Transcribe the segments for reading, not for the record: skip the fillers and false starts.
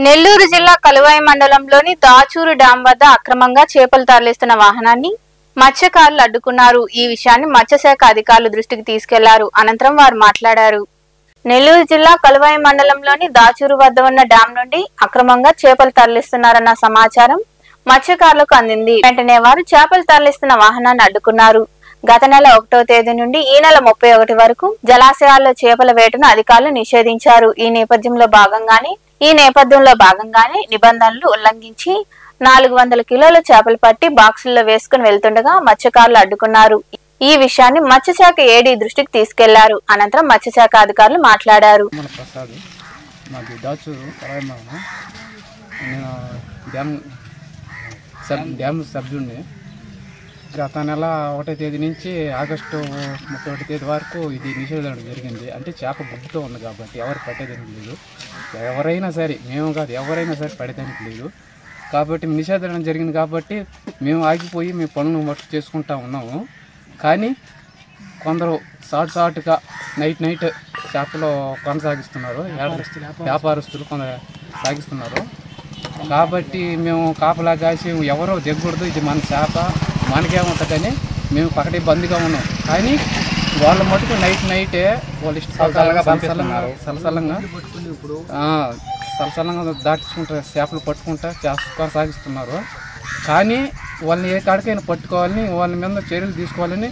నెల్లూరు జిల్లా కలువాయి మండలంలోని దాచూరు డ్యాం వద్ద అక్రమంగా చేపలు తరలిస్తున్న వాహనాన్ని మత్స్యకారులు అడ్డుకున్నారు. ఈ విషయాన్ని మత్స్యశాఖ అధికారుల దృష్టికి తీసుకెళ్లారు. అనంతరం వారు మాట్లాడారు. నెల్లూరు జిల్లా కలువాయి మండలంలోని దాచూరు వద్ద ఉన్న డ్యాం నుండి అక్రమంగా చేపలు తరలిస్తున్నారన్న సమాచారం మత్స్యకారులకు అందింది. వెంటనే వారు చేపలు తరలిస్తున్న వాహనాన్ని అడ్డుకున్నారు. గత నెల 1వ తేదీ నుండి ఈ నెల 31 వరకు జలాశయాల్లో చేపల వేటను అధికారులు నిషేధించారు. ఈ నేపథ్యంలో భాగంగానే నిబంధనలు ఉల్లంఘించి 400 కిలోల చేపలు పట్టి బాక్సుల్లో వేసుకుని వెళ్తుండగా మత్స్యకారులు అడ్డుకున్నారు. ఈ విషయాన్ని మత్స్యశాఖ ఏడీ దృష్టికి తీసుకెళ్లారు. అనంతరం మత్స్యశాఖ అధికారులు మాట్లాడారు. గత నెల 1వ తేదీ నుంచి ఆగస్టు 31 తేదీ వరకు ఇది నిషేధించడం జరిగింది. అంటే చేప బుగ్గుతో ఉంది కాబట్టి ఎవరు పట్టేదానికి లేదు. ఎవరైనా సరే, మేము కాదు, ఎవరైనా సరే పడేదానికి లేదు కాబట్టి నిషేధించడం జరిగింది. కాబట్టి మేము ఆగిపోయి మీ పనులను వర్క్ చేసుకుంటా ఉన్నాము. కానీ కొందరు షార్ట్గా నైట్ చేపలు కొనసాగిస్తున్నారు. వ్యాపారస్తులు కొందరు సాగిస్తున్నారు. కాబట్టి మేము కాపలా కాసి ఎవరో దిగకూడదు, ఇది మన చేప మనకేముంటుందని మేము పక్కటి బందీగా ఉన్నాం. కానీ వాళ్ళ మటుకు నైటే వాళ్ళు సలసలంగా దాటించుకుంటారు, చేపలు పట్టుకుంటా కొనసాగిస్తున్నారు. కానీ వాళ్ళని ఏ కాడికైనా పట్టుకోవాలని, వాళ్ళ మీద చర్యలు తీసుకోవాలని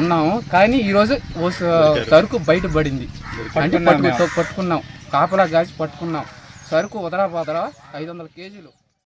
ఉన్నాము. కానీ ఈరోజు సరుకు బయటపడింది. అంటే పట్టుకున్నాం, కాపలా కాసి పట్టుకున్నాం. సరుకు ఉదరా 500 కేజీలు.